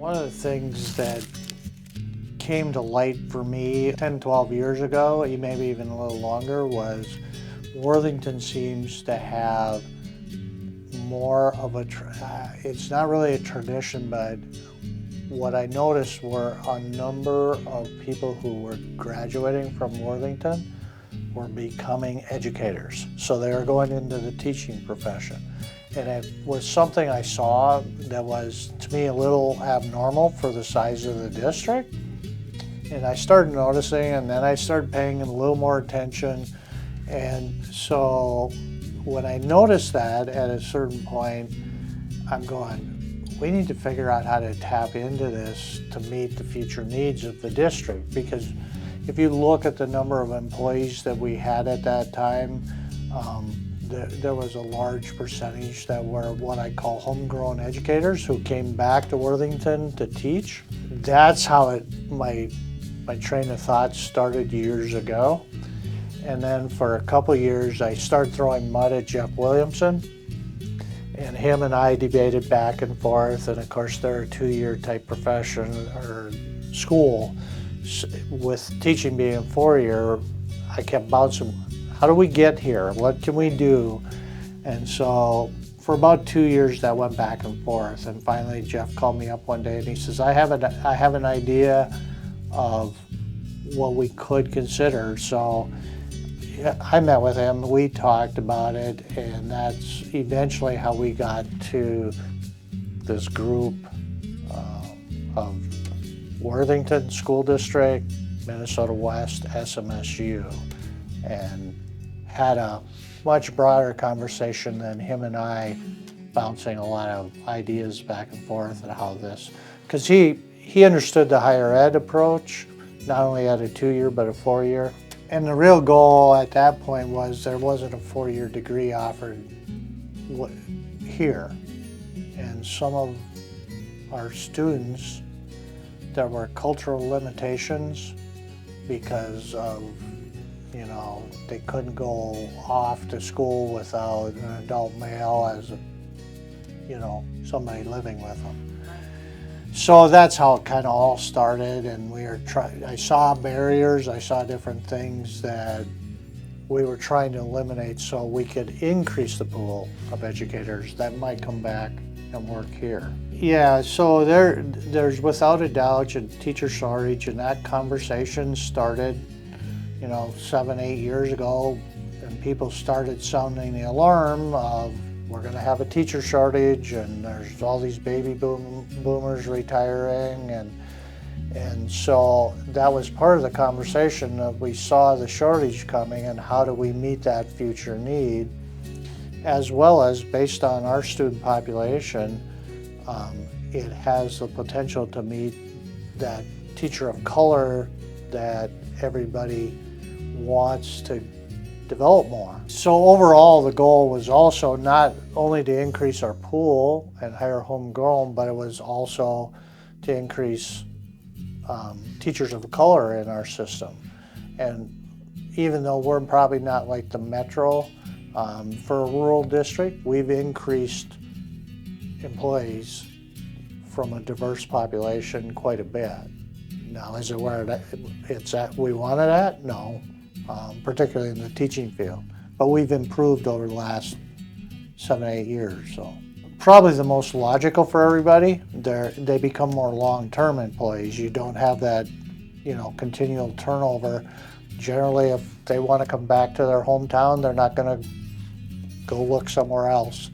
One of the things that came to light for me 10, 12 years ago, maybe even a little longer, was Worthington seems to have more of a, it's not really a tradition, but what I noticed were a number of people who were graduating from Worthington were becoming educators. So they were going into the teaching profession. And it was something I saw that was, to me, a little abnormal for the size of the district. And I started noticing, and then I started paying a little more attention. And so when I noticed that at a certain point, I'm going, we need to figure out how to tap into this to meet the future needs of the district. Because if you look at the number of employees that we had at that time, there was a large percentage that were what I call homegrown educators who came back to Worthington to teach. That's how my train of thought started years ago. And then for a couple years, I started throwing mud at Jeff Williamson. And him and I debated back and forth. And of course, they're a two-year type profession or school. With teaching being a four-year, I kept bouncing. How do we get here? What can we do? And so for about 2 years that went back and forth. And finally Jeff called me up one day and he says, I have an idea of what we could consider. So I met with him, we talked about it, and that's eventually how we got to this group of Worthington School District, Minnesota West, SMSU, and had a much broader conversation than him and I bouncing a lot of ideas back and forth and how this, because he understood the higher ed approach, not only at a 2-year but a 4-year. And the real goal at that point was there wasn't a 4-year degree offered here. And some of our students, there were cultural limitations because of, they couldn't go off to school without an adult male as, somebody living with them. So that's how it kind of all started, and I saw barriers, I saw different things that we were trying to eliminate so we could increase the pool of educators that might come back and work here. Yeah, so there's without a doubt a teacher shortage, and that conversation started 7, 8 years ago, and people started sounding the alarm of we're going to have a teacher shortage, and there's all these baby boomers retiring, and so that was part of the conversation of we saw the shortage coming and how do we meet that future need, as well as based on our student population, it has the potential to meet that teacher of color that everybody wants to develop more. So overall, the goal was also not only to increase our pool and hire homegrown, but it was also to increase teachers of color in our system. And even though we're probably not like the metro, for a rural district, we've increased employees from a diverse population quite a bit. Now, is it where it's at we wanted at? No. Particularly in the teaching field. But we've improved over the last 7, 8 years. So probably the most logical for everybody, they become more long-term employees. You don't have that, continual turnover. Generally, if they want to come back to their hometown, they're not going to go look somewhere else.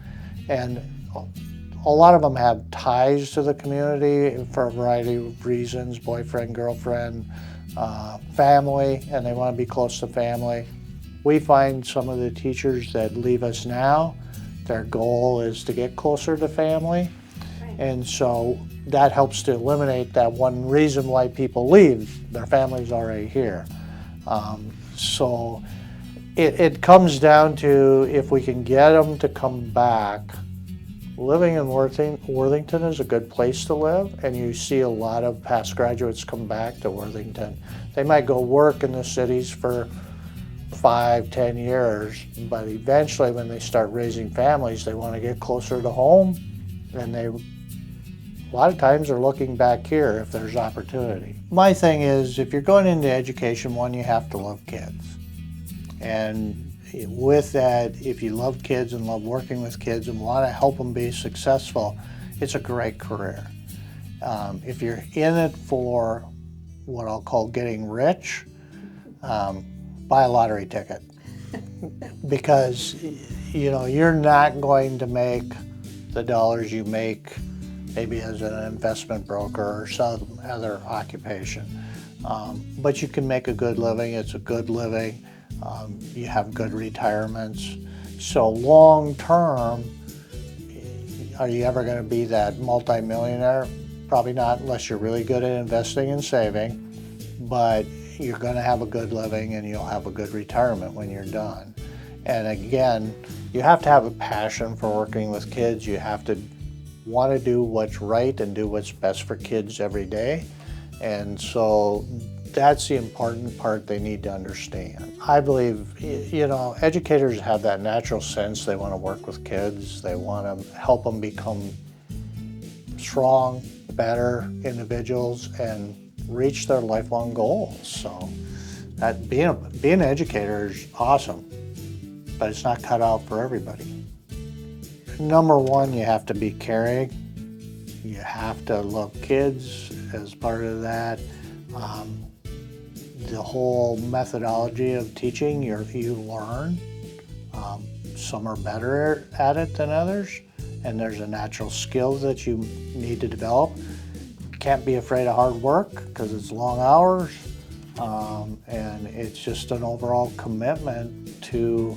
And a lot of them have ties to the community for a variety of reasons, boyfriend, girlfriend, family, and they want to be close to family. We find some of the teachers that leave us now, their goal is to get closer to family. Right. And so that helps to eliminate that one reason why people leave. Their family's already here. So it comes down to if we can get them to come back. Living in Worthington is a good place to live, and you see a lot of past graduates come back to Worthington. They might go work in the cities for 5, 10 years, but eventually when they start raising families, they want to get closer to home, and they A lot of times they're looking back here if there's opportunity. My thing is, if you're going into education, one, you have to love kids. And with that, if you love kids and love working with kids and want to help them be successful, it's a great career. If you're in it for what I'll call getting rich, buy a lottery ticket. Because you're not going to make the dollars you make maybe as an investment broker or some other occupation. But you can make a good living. It's a good living. You have good retirements. So long term, are you ever going to be that multimillionaire? Probably not, unless you're really good at investing and saving. But you're going to have a good living and you'll have a good retirement when you're done. And again, you have to have a passion for working with kids. You have to want to do what's right and do what's best for kids every day. And so that's the important part they need to understand. I believe, educators have that natural sense. They want to work with kids. They want to help them become strong, better individuals and reach their lifelong goals. So that being an educator is awesome, but it's not cut out for everybody. Number one, you have to be caring. You have to love kids as part of that. The whole methodology of teaching, you learn. Some are better at it than others, and there's a natural skill that you need to develop. Can't be afraid of hard work because it's long hours, and it's just an overall commitment to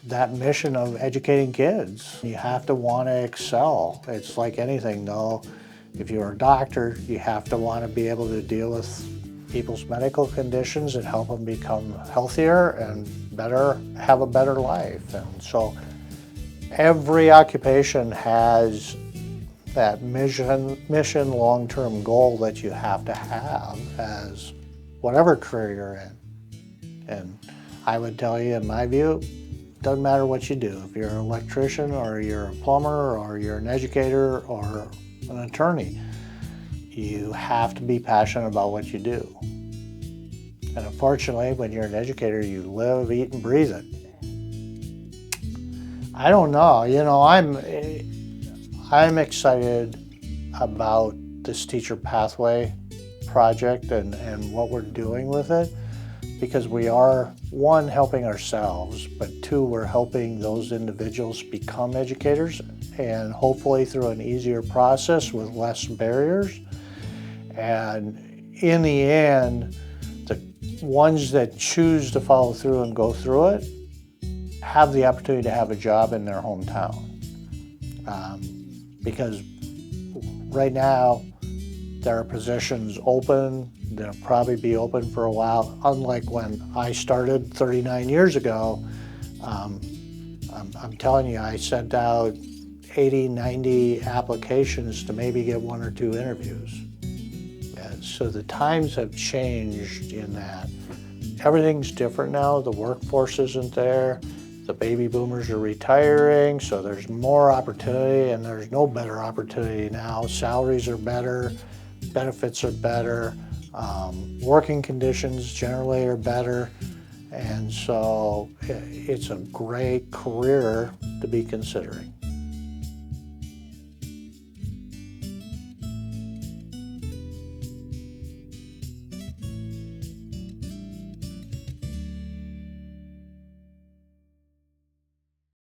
that mission of educating kids. You have to want to excel. It's like anything though. If you're a doctor, you have to want to be able to deal with people's medical conditions and help them become healthier and have a better life. And so every occupation has that mission long-term goal that you have to have as whatever career you're in. And I would tell you, in my view, doesn't matter what you do. If you're an electrician or you're a plumber or you're an educator or an attorney, you have to be passionate about what you do. And unfortunately, when you're an educator, you live, eat, and breathe it. I don't know, I'm excited about this teacher pathway project and what we're doing with it, because we are, one, helping ourselves, but two, we're helping those individuals become educators, and hopefully through an easier process with less barriers. And in the end, the ones that choose to follow through and go through it have the opportunity to have a job in their hometown. Because right now, there are positions open. They'll probably be open for a while. Unlike when I started 39 years ago, I'm telling you, I sent out 80, 90 applications to maybe get one or two interviews. And so the times have changed in that. Everything's different now. The workforce isn't there. The baby boomers are retiring, so there's more opportunity, and there's no better opportunity now. Salaries are better, benefits are better, working conditions generally are better, and so it's a great career to be considering.